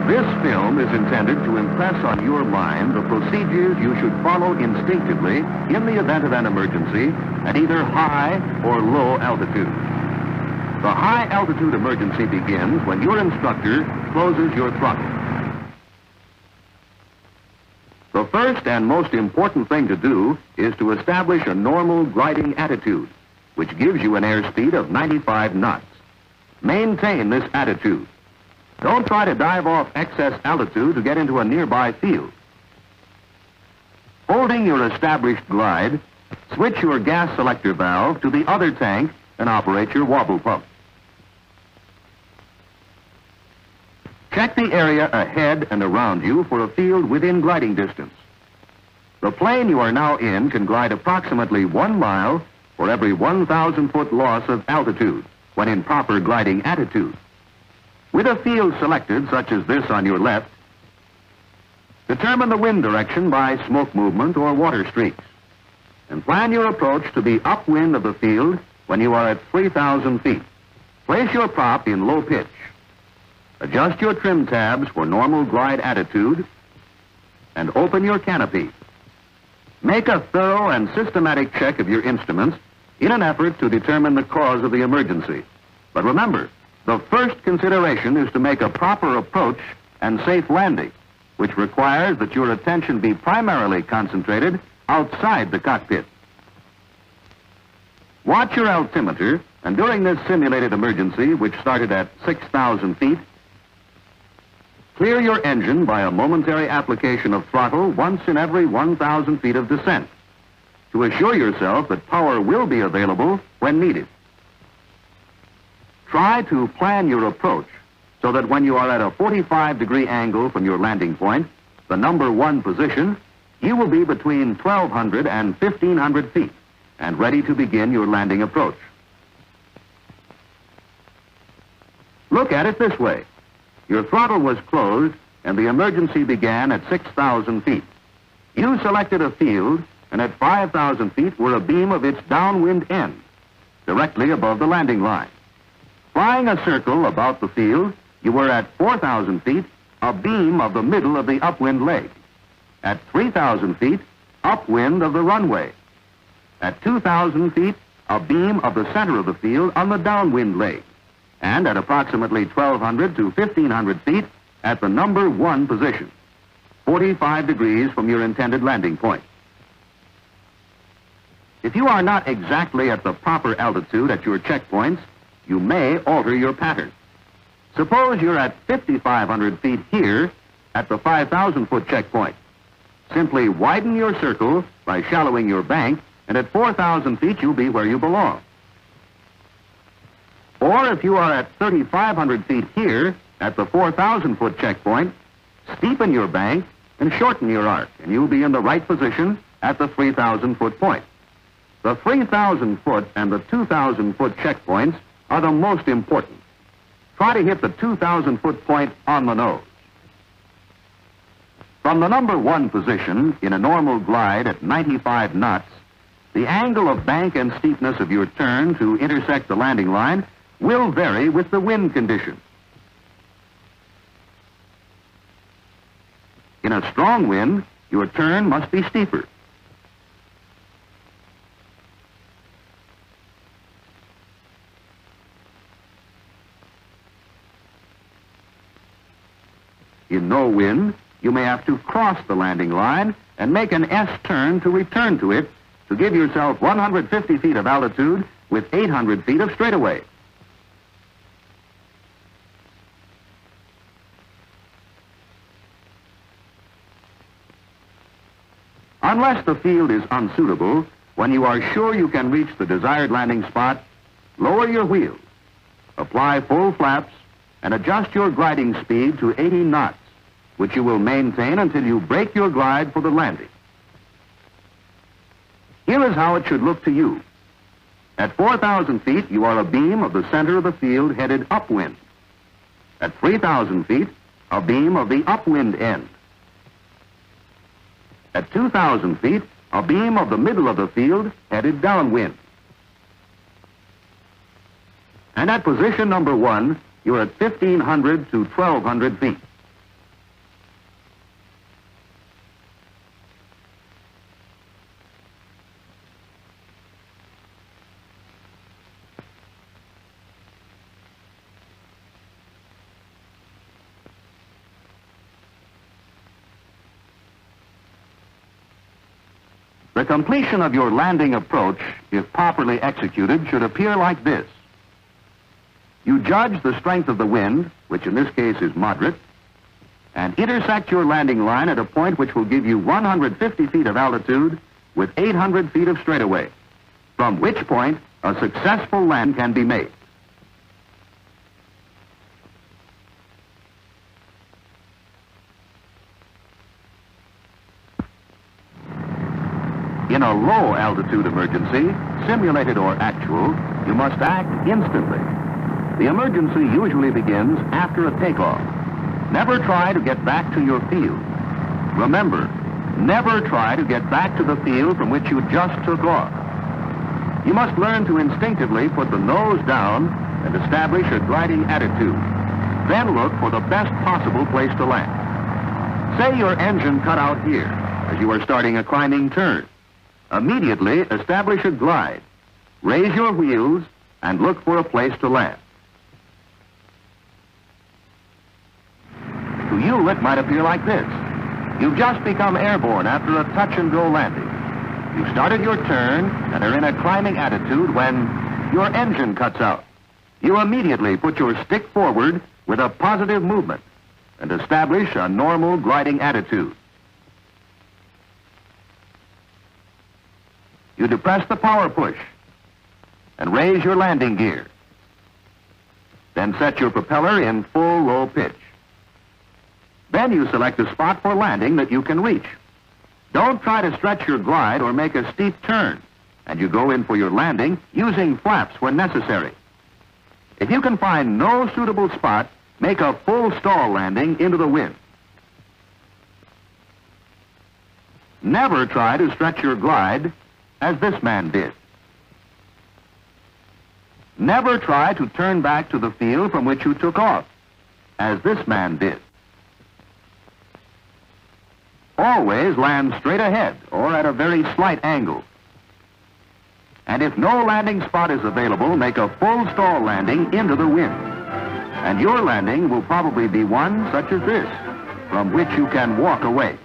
This film is intended to impress on your mind the procedures you should follow instinctively in the event of an emergency at either high or low altitude. The high altitude emergency begins when your instructor closes your throttle. The first and most important thing to do is to establish a normal gliding attitude, which gives you an airspeed of 95 knots. Maintain this attitude. Don't try to dive off excess altitude to get into a nearby field. Holding your established glide, switch your gas selector valve to the other tank and operate your wobble pump. Check the area ahead and around you for a field within gliding distance. The plane you are now in can glide approximately 1 mile for every 1,000-foot loss of altitude when in proper gliding attitude. With a field selected, such as this on your left, determine the wind direction by smoke movement or water streaks, and plan your approach to the upwind of the field when you are at 3,000 feet. Place your prop in low pitch. Adjust your trim tabs for normal glide attitude, and open your canopy. Make a thorough and systematic check of your instruments in an effort to determine the cause of the emergency. But remember, the first consideration is to make a proper approach and safe landing, which requires that your attention be primarily concentrated outside the cockpit. Watch your altimeter, and during this simulated emergency, which started at 6,000 feet, clear your engine by a momentary application of throttle once in every 1,000 feet of descent to assure yourself that power will be available when needed. Try to plan your approach so that when you are at a 45-degree angle from your landing point, the number 1 position, you will be between 1,200 and 1,500 feet and ready to begin your landing approach. Look at it this way. Your throttle was closed and the emergency began at 6,000 feet. You selected a field, and at 5,000 feet were a beam of its downwind end, directly above the landing line. Flying a circle about the field, you were at 4,000 feet, a beam of the middle of the upwind leg. At 3,000 feet, upwind of the runway. At 2,000 feet, a beam of the center of the field on the downwind leg. And at approximately 1,200 to 1,500 feet, at the number 1 position, 45 degrees from your intended landing point. If you are not exactly at the proper altitude at your checkpoints, you may alter your pattern. Suppose you're at 5,500 feet here at the 5,000-foot checkpoint. Simply widen your circle by shallowing your bank, and at 4,000 feet you'll be where you belong. Or if you are at 3,500 feet here at the 4,000-foot checkpoint, steepen your bank and shorten your arc, and you'll be in the right position at the 3,000-foot point. The 3,000-foot and the 2,000-foot checkpoints are the most important. Try to hit the 2,000-foot point on the nose. From the number 1 position in a normal glide at 95 knots, the angle of bank and steepness of your turn to intersect the landing line will vary with the wind condition. In a strong wind, your turn must be steeper. In no wind, you may have to cross the landing line and make an S turn to return to it to give yourself 150 feet of altitude with 800 feet of straightaway. Unless the field is unsuitable, when you are sure you can reach the desired landing spot, lower your wheels, apply full flaps, and adjust your gliding speed to 80 knots, which you will maintain until you break your glide for the landing. Here is how it should look to you. At 4,000 feet, you are a beam of the center of the field headed upwind. At 3,000 feet, a beam of the upwind end. At 2,000 feet, a beam of the middle of the field headed downwind. And at position number 1, you're at 1,500 to 1,200 feet. The completion of your landing approach, if properly executed, should appear like this. You judge the strength of the wind, which in this case is moderate, and intersect your landing line at a point which will give you 150 feet of altitude with 800 feet of straightaway, from which point a successful land can be made. In a low altitude emergency, simulated or actual, you must act instantly. The emergency usually begins after a takeoff. Never try to get back to your field. Remember, never try to get back to the field from which you just took off. You must learn to instinctively put the nose down and establish a gliding attitude. Then look for the best possible place to land. Say your engine cut out here as you are starting a climbing turn. Immediately establish a glide. Raise your wheels and look for a place to land. To you, it might appear like this. You've just become airborne after a touch-and-go landing. You started your turn and are in a climbing attitude when your engine cuts out. You immediately put your stick forward with a positive movement and establish a normal gliding attitude. You depress the power push and raise your landing gear. Then set your propeller in full low pitch. Then you select a spot for landing that you can reach. Don't try to stretch your glide or make a steep turn, and you go in for your landing using flaps when necessary. If you can find no suitable spot, make a full stall landing into the wind. Never try to stretch your glide as this man did. Never try to turn back to the field from which you took off, as this man did. Always land straight ahead or at a very slight angle. And if no landing spot is available, make a full stall landing into the wind. And your landing will probably be one such as this, from which you can walk away.